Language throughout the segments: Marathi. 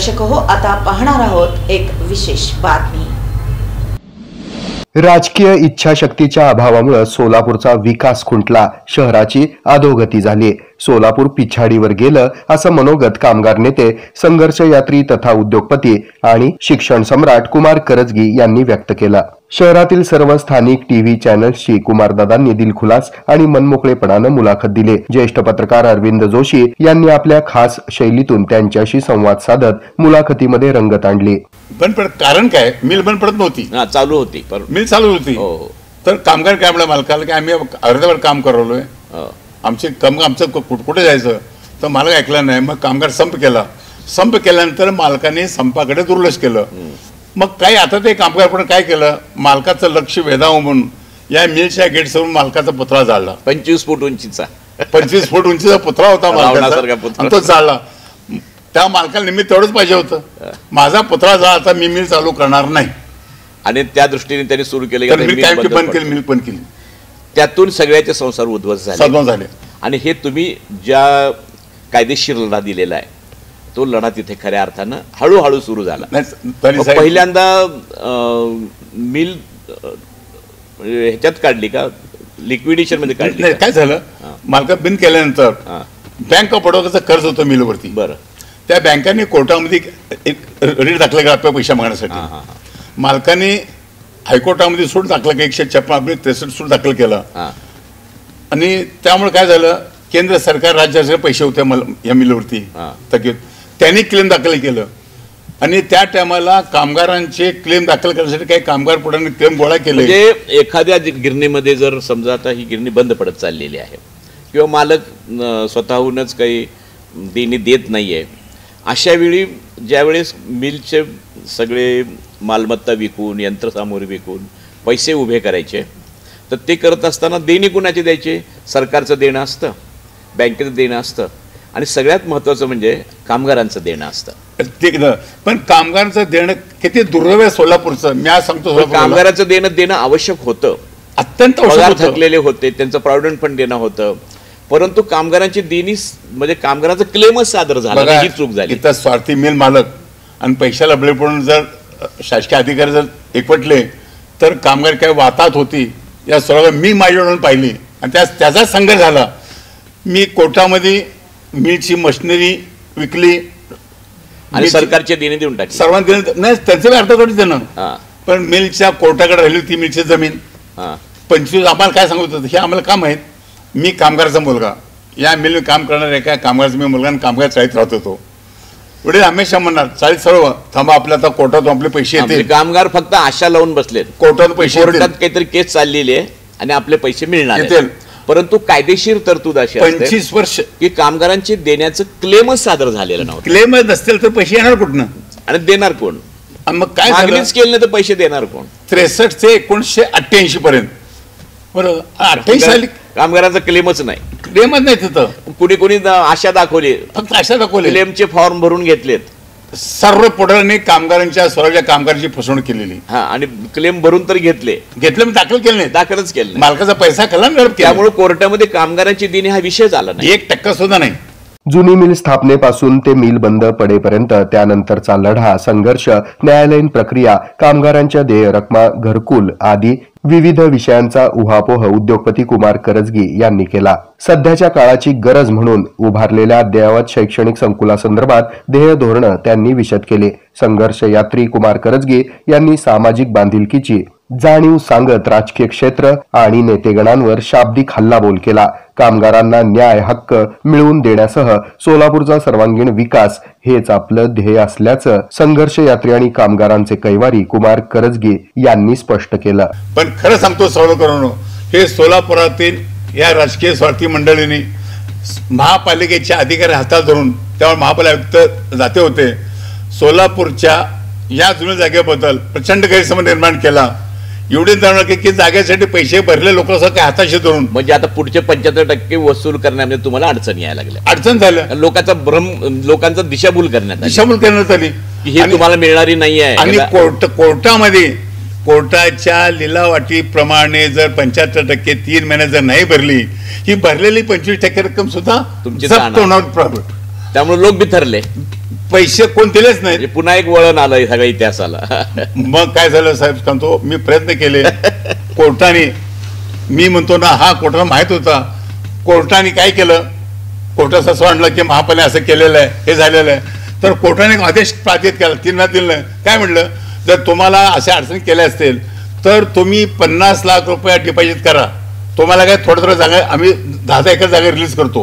दर्शक हो, आता पाहणार आहोत एक विशेष बातमी। राजकीय इच्छाशक्तीच्या अभावामुळे सोलापूरचा विकास खुंटला, शहराची अधोगती झाली, सोलापूर पिछाडीवर गेलं असं मनोगत कामगार नेते, संघर्ष यात्री तथा उद्योगपती आणि शिक्षण सम्राट कुमार करजगी यांनी व्यक्त केलं। शहरातील सर्व स्थानिक टीव्ही चॅनल्सची कुमारदादांनी दिलखुलास आणि मनमोकळेपणाने मुलाखत दिली। ज्येष्ठ पत्रकार अरविंद जोशी यांनी आपल्या खास शैलीतून त्यांच्याशी संवाद साधत मुलाखतीमध्ये रंगत आणली। बंद पडत कारण काय, मिल बंद पडत नव्हती, चालू होती, मिल चालू होती। तर कामगार काय म्हणलं मालकाला की आम्ही अर्धवट काम करवलोय, आमचे आमचं कुठे जायचं, तर मालक ऐकला नाही। मग कामगार संप केला, संप केल्यानंतर मालकाने संपाकडे दुर्लक्ष केलं। मग काय आता ते कामगार पण काय केलं, मालकाचं लक्ष वेधावं म्हणून या मिलच्या गेटसमोर मालकाचा पुतळा जाळला। 25 फूट उंचीचा 25 फूट उंचीचा पुतळा होता मालकाचा, तो जाळला। त्या मालकाला निमित्त तेवढंच पाहिजे होतं, माझा पुतळा जा, आता मी मिल चालू करणार नाही। आणि त्या दृष्टीने त्यांनी सुरू केले, मिल बंद केली। त्यातून सगळ्याचे संसार उद्ध्वस्त झाले। आणि हे तुम्ही ज्या कायदेशीर लढा दिलेला आहे, तो लढा तिथे खऱ्या अर्थानं हळूहळू सुरू झाला। पहिल्यांदा मिल ह्याच्यात काढली का, लिक्विडेशन मध्ये काढली? काय झालं, मालका बंद केल्यानंतर बँक ऑफ बडोदाचं कर्ज होतं मिलवरती। बरं, त्या बँकांनी कोर्टामध्ये एक रीट दाखल केला आपल्या पैसा मागण्यासाठी। मालकाने हायकोर्टामध्ये सूट दाखल केली, 156 सूट दाखल केला। आणि त्यामुळे काय झालं, केंद्र सरकार राज्याचे पैसे होते या मिलवरती थकीत, त्यांनी क्लेम दाखल केलं। आणि त्या टायमाला कामगारांचे क्लेम दाखल करण्यासाठी काही कामगार पुढाऱ्यांनी क्लेम गोळा केले। म्हणजे एखाद्या गिरणीमध्ये जर समजा आता ही गिरणी बंद पडत चाललेली आहे किंवा मालक स्वतःहूनच काही देणी देत नाहीये, अशा वेळी ज्यावेळेस मिलचे सगळे मालमत्ता विकून, यंत्रसामुग्री विकून पैसे उभे करायचे, तर ते करत असताना देणी कुणाची द्यायचे? सरकारचं देणं असतं, बँकेचं देणं असतं, आणि सगळ्यात महत्त्वाचं म्हणजे कामगारांचं देणं असतं। पण कामगारांचं देणं किती दुर्दैव आहे सोलापूरचं, मी आज सांगतो। कामगारांचं देणं आवश्यक होतं, अत्यंत पगार थकलेले होते, त्यांचं प्रॉव्हिडंट फंड देणं होतं, परंतु कामगारांची देणी म्हणजे कामगारांचा क्लेमच सादर झाला, ही चूक झाली। इथं स्वार्थी मिल मालक आणि पैशाला बळी पडून जर शासकीय अधिकारी जर एकवटले तर कामगार काय वातात होती, या सर्व मी माझ्याकडून पाहिली आणि त्याचा संघर्ष झाला। मी कोर्टामध्ये मिलची मशिनरी विकली आणि सरकारचे देणे देऊन टाकले, सर्वांना नाही, त्यांचं अर्थ थोडी देणं, पण मिलच्या कोर्टाकडे राहिली होती मिलची जमीन। 25 आम्हाला काय सांगत होतं, हे आम्हाला काम आहेत, मी कामगाराचा मुलगा, या मिल काम करणार एका कामगाराचा मी मुलगा, आणि कामगार चाळीत राहत होतो। वडील हमेशा म्हणणार, चाळीत सर्व थांबा, आपल्या आता कोर्टात आपले पैसे येतील। कामगार फक्त आशा लावून बसलेत, कोर्टात पैसे, कोर्टात काहीतरी केस चाललेली आहे आणि आपले पैसे मिळणार येतील, परंतु कायदेशीर तरतूद अशी 25 वर्ष की कामगारांची देण्याचं क्लेमच सादर झालेलं नव्हतं। क्लेमच नसतील तर पैसे येणार कुठनं आणि देणार कोण? मग काय मागणीच केली नाही तर पैसे देणार कोण? 63 ते 1988 पर्यंत, बरोबर, 88 साली कामगारांचा क्लेमच नाही, क्लेमच नाही तिथं। कुणी आशा दाखवली, फक्त आशा दाखवली, क्लेमचे फॉर्म भरून घेतलेत, सर्व पुढाऱ्यांनी कामगारांच्या स्वराज्य कामगारांची फसवणूक केलेली। आणि क्लेम भरून तर घेतले मी दाखल केले नाही, दाखलच केलं, मालकाचा पैसा खाला, त्यामुळे कोर्टामध्ये कामगारांची देणी हा विषय झाला नाही, 1% सुद्धा नाही। जुनी मिल स्थापनेपासून ते मिल बंद पडेपर्यंत, त्यानंतरचा लढा, संघर्ष, न्यायालयीन प्रक्रिया, कामगारांच्या देय रकमा, घरकुल आदी विविध विषयांचा उहापोह उद्योगपती कुमार करजगी यांनी केला। सध्याच्या काळाची गरज म्हणून उभारलेल्या अद्ययावत शैक्षणिक संकुलासंदर्भात ध्येय धोरण त्यांनी विशद केले। संघर्ष यात्री कुमार करजगी यांनी सामाजिक बांधिलकीची जाणीव सांगत राजकीय क्षेत्र आणि नेतेगणांवर शाब्दिक हल्लाबोल केला। कामगारांना न्याय, हक्क मिळवून देण्यासह सोलापूरचा सर्वांगीण विकास हेच आपलं ध्येय असल्याचं संघर्ष यात्री आणि कामगारांचे कैवारी कुमार करजगी यांनी स्पष्ट केलं। पण खरं सांगतो सोलापूरनो, हे सोलापुरातील या राजकीय स्वार्थी मंडळींनी महापालिकेच्या अधिकारी हातात धरून, त्यावर महापालिका आयुक्त जाते होते, सोलापूरच्या या जुन्या जागेबद्दल प्रचंड गैरसमज निर्माण केला। एवढे जाणवं की जागेसाठी पैसे भरले लोक काय हाताशी धरून, म्हणजे आता पुढचे 75% वसूल करण्यामध्ये तुम्हाला अडचण यायला लागली, अडचण झालं, लोकांचा दिशाभूल करण्यात आली, हे तुम्हाला मिळणारी नाही आहे। आणि कोर्टामध्ये कोर्टाच्या लिलावाटीप्रमाणे जर 75% 3 महिन्यात जर नाही भरली, ही भरलेली 25% रक्कम सुद्धा जप्त होणार, त्यामुळे लोक बिथरले, पैसे कोण दिलेच नाही. पुन्हा एक वळण आलं सगळ्या इतिहासाला. मग काय झालं साहेब सांगतो, मी प्रयत्न केले कोर्टाने, मी म्हणतो ना हा कोर्टाला माहित होता. कोर्टाने काय केलं, कोर्टाचं असं आणलं की महापालिका असं केलेलं आहे, हे झालेलं आहे. तर कोर्टाने एक आदेश पारित केला, तीन दिलं. काय म्हटलं, जर तुम्हाला अशा अडचणी केल्या असतील तर तुम्ही 50 लाख रुपये डिपॉझिट करा, तुम्हाला काय थोडं जागा आम्ही 10 एकर जागा रिलीज करतो.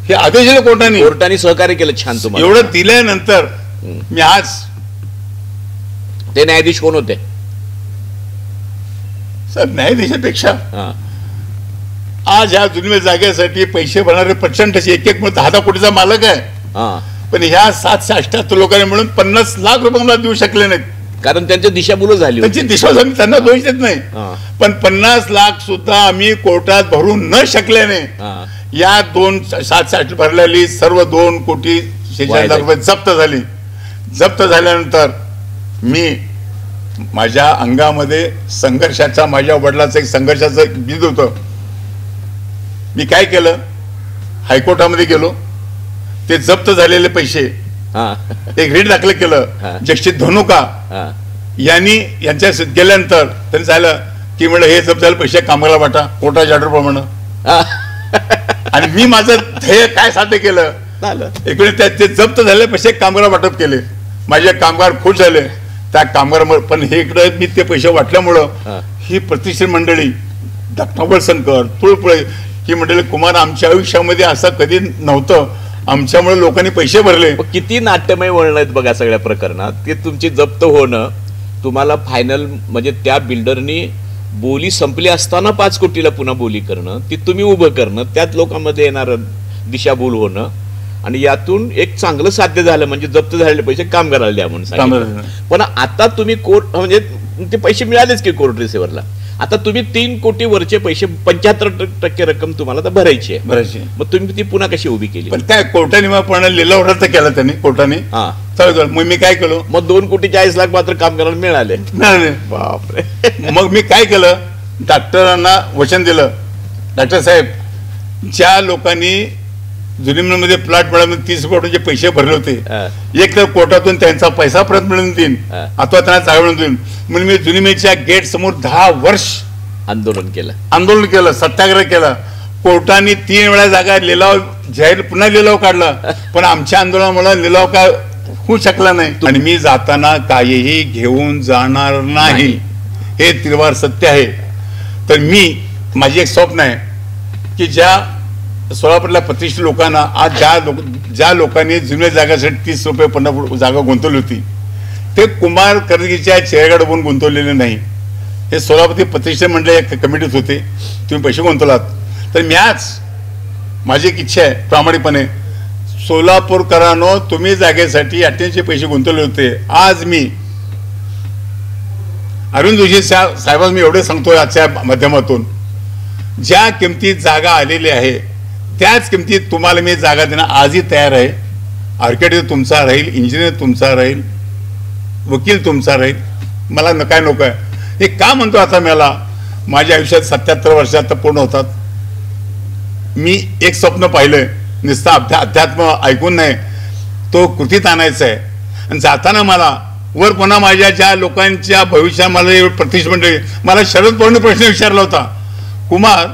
हे आदेश दिले कोर्टाने सहकार्य केलं छान. तुम्हाला एवढं दिल्यानंतर मी आज, ते न्यायाधीश कोण होते सर? न्यायाधीशापेक्षा आज ह्या जुन्या जागेसाठी पैसे भरणारे प्रचंड एक म्हणून 10 कोटीचा मालक आहे. पण ह्या 778 लोकांनी म्हणून 50 लाख रुपये मला देऊ शकले नाहीत, कारण त्यांची दिशाभूल झाली, त्यांची दिशा झाली. त्यांना दोष देत नाही, पण 50 लाख सुद्धा आम्ही कोर्टात भरू न शकल्याने या 768 भरलेली सर्व 2,46,00,000 रुपये जप्त झाली. जप्त झाल्यानंतर मी माझ्या अंगामध्ये संघर्षाचा, माझ्या वडिलाचं एक संघर्षाचं बीज होतं. मी काय केलं, हायकोर्टामध्ये गेलो, ते जप्त झालेले पैसे एक रीट दाखल केलं. जगजित धनुका यांनी यांच्या गेल्यानंतर त्यांनी झालं की म्हणलं हे जप्त झाले पैसे कामगाराला वाटा, कोर्टाच्या ऑर्डर प्रमाणे. आणि मी माझं ध्येय काय साध्य केलं, इकडे ते जप्त झाले पैसे कामगाराला वाटप केले. माझे कामगार खुश झाले त्या कामगार. पण हे इकडे मी ते पैसे वाटल्यामुळं ही प्रतिष्ठित मंडळी, डॉक्टर वळसंकर, तुळपुळे, ही मंडळी, कुमार, आमच्या आयुष्यामध्ये असं कधी नव्हतं. आमच्यामुळे लोकांनी पैसे भरले. किती नाट्यमय वळण आहेत बघा सगळ्या प्रकरणात. ते तुमची जप्त होणं, तुम्हाला फायनल म्हणजे त्या बिल्डरनी बोली संपली असताना 5 कोटीला पुन्हा बोली करणं, ती तुम्ही उभं करणं, त्यात लोकांमध्ये येणारं दिशाभूल होणं, आणि यातून एक चांगलं साध्य झालं म्हणजे जप्त झालेले पैसे कामगाराला द्या म्हणून सांगितलं. पण आता तुम्ही कोर्ट म्हणजे ते पैसे मिळालेच की कोर्ट रिसिव्हरला. आता तुम्ही 3 कोटी वरचे पैसे 75% रक्कम तुम्हाला भरायची आहे. मग तुम्ही ती पुन्हा कशी उभी केली? पण काय कोर्टाने पण लिलाव रद्द केला त्यांनी, कोर्टाने. मग मी काय केलं, मग 2,40,00,000 मात्र कामगारांना मिळाले. बापरे. मग मी काय केलं, डॉक्टरांना वचन दिलं, डॉक्टर साहेब, ज्या लोकांनी जुनीमध्ये प्लॉट मिळाले 30 कोटीचे पैसे भरले होते, एक तर कोर्टातून त्यांचा पैसा परत मिळून देईन अथवा त्यांना जागा मिळून देईन. म्हणून मी जुनीमेच्या गेट समोर 10 वर्ष आंदोलन केलं, सत्याग्रह केला. कोर्टाने 3 वेळा जागा लिलाव जाहीर, पुन्हा लिलाव काढला, पण आमच्या आंदोलनामुळे लिलाव काय होऊ शकला नाही. आणि मी जाताना काहीही घेऊन जाणार नाही, हे निर्वार सत्य आहे. तर माझी एक स्वप्न आहे की ज्या सोलापूरला प्रतिष्ठित लोकांना आज ज्या लोकांनी जुन्या जागासाठी 30 रुपये 50 जागा गुंतवली होती, ते कुमार कर्जगीच्या चेहऱ्याकडे बघून गुंतवलेले नाही. हे सोलापूर प्रतिष्ठित मंडळ एक कमिटीत होते, तुम्ही पैसे गुंतवलात. तर मी आज माझी एक इच्छा आहे प्रामाणिकपणे, सोलापूरकरांनो, तुम्ही जागेसाठी 88 पैसे गुंतवले होते. आज मी अरविंद जोशी साहेबांना मी एवढे सांगतोय आजच्या माध्यमातून, ज्या किमतीत जागा आलेली आहे त्याच किमतीत तुम्हाला मी जागा देणं आजही तयार आहे. आर्किटेक्ट तुमचा राहील, इंजिनियर तुमचा राहील, वकील तुमचा राहील. मला काय नको आहे. हे का म्हणतो आता, मला माझ्या आयुष्यात 77 वर्ष आता पूर्ण होतात. मी एक स्वप्न पाहिलंय, नुसतं अध्यात्म ऐकून नाही, तो कृतीत आणायचं आहे. आणि जाताना मला वर पुन्हा माझ्या ज्या लोकांच्या भविष्यात मला प्रतिष्ठित मंडळी, मला शरद पवारने प्रश्न विचारला होता, कुमार,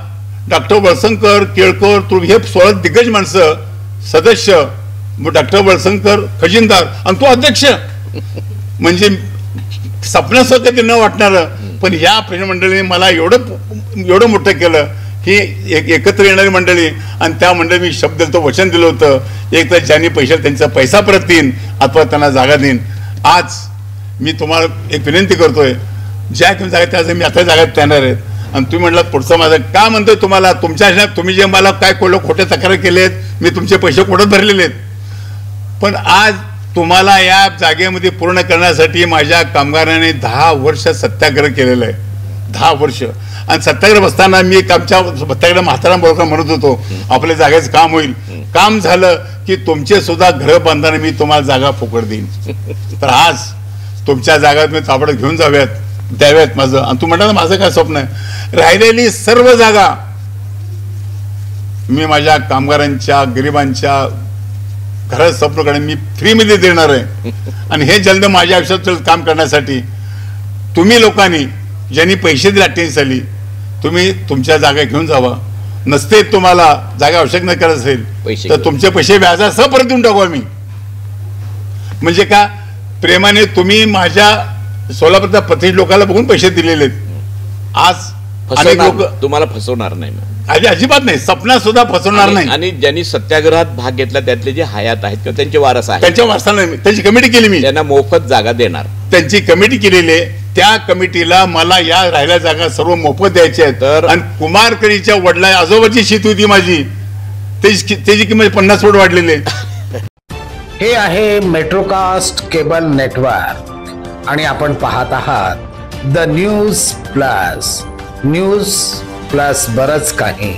डॉक्टर वळसंकर, केळकर, हे 16 दिग्गज माणसं सदस्य, डॉक्टर वळसंकर खजिनदार आणि तो अध्यक्ष, म्हणजे स्वप्नासारखं ते न वाटणार. पण ह्या प्रतिष्ठित मंडळीने मला एवढं मोठं केलं की एकत्र येणारी मंडळी. आणि त्या मंडळी मी शब्द दिलं, वचन दिलं होतं, एक तर ज्यांनी त्यांचा पैसा परत देईन अथवा त्यांना जागा देईन. आज मी तुम्हाला एक विनंती करतोय, ज्या तुम्ही जागा त्या मी आता जागा येणार आहेत. आणि तुम्ही म्हटलं पुढचं माझं का म्हणतोय तुम्हाला, तुमच्या तुम्ही जे मला काय खोटे तक्रार केलेत, मी तुमचे पैसे कोर्टात भरलेले आहेत. पण आज तुम्हाला या जागेमध्ये पूर्ण करण्यासाठी माझ्या कामगारांनी 10 वर्ष सत्याग्रह केलेला आहे. 10 वर्ष. आणि सत्याग्रह बसताना मी आमच्या सत्याग्रह म्हातारांबरोबर म्हणत होतो, आपल्या जागेचं काम होईल. काम झालं की तुमचे सुद्धा घर बांधताना मी तुम्हाला जागा फुकट देईन. तर आज तुमच्या जागा तुम्ही ताबडतोब घेऊन द्याव्यात माझं. आणि तू म्हणता माझं काय स्वप्न आहे, राहिलेली सर्व जागा मी माझ्या कामगारांच्या, गरिबांच्या घरात स्वप्न काढून मी फ्रीमध्ये देणार आहे आणि हे जल्द माझ्या आयुष्यात काम करण्यासाठी तुम्ही लोकांनी ज्यांनी पैसे दिले 88 साली तुम्ही तुमच्या जागा घेऊन जावा. नसते तुम्हाला जागा आवश्यक न करत असेल तर तुमचे पैसे व्याजासह परत देऊन टाकू आम्ही. म्हणजे का प्रेमाने तुम्ही माझ्या सोलापूरच्या प्रतिष्ठित लोकांना बघून पैसे दिलेले आहेत. आज अनेक लोक तुम्हाला फसवणार नाही, अजिबात नाही, सपना सुद्धा फसवणार नाही. आणि ज्यांनी सत्याग्रहात भाग घेतला त्यातले जे हयात आहेत किंवा त्यांचे वारस आहेत त्यांच्या वारसाला त्याची कमिटी केली मी, त्यांना मोफत जागा देणार. त्यांची कमिटी केलेली आहे. त्या कमिटीला मला या राहिल्या जागा सर्व मोफत द्यायच्या आहेत. आणि कुमारकरीच्या वडिला आजोबाची शेती होती माझी, त्याची किंमत 50 फूट वाढलेली आहे. हे आहे मेट्रोकास्ट केबल नेटवर्क आणि आपण पाहत आहात the news plus. News plus बरंच काही.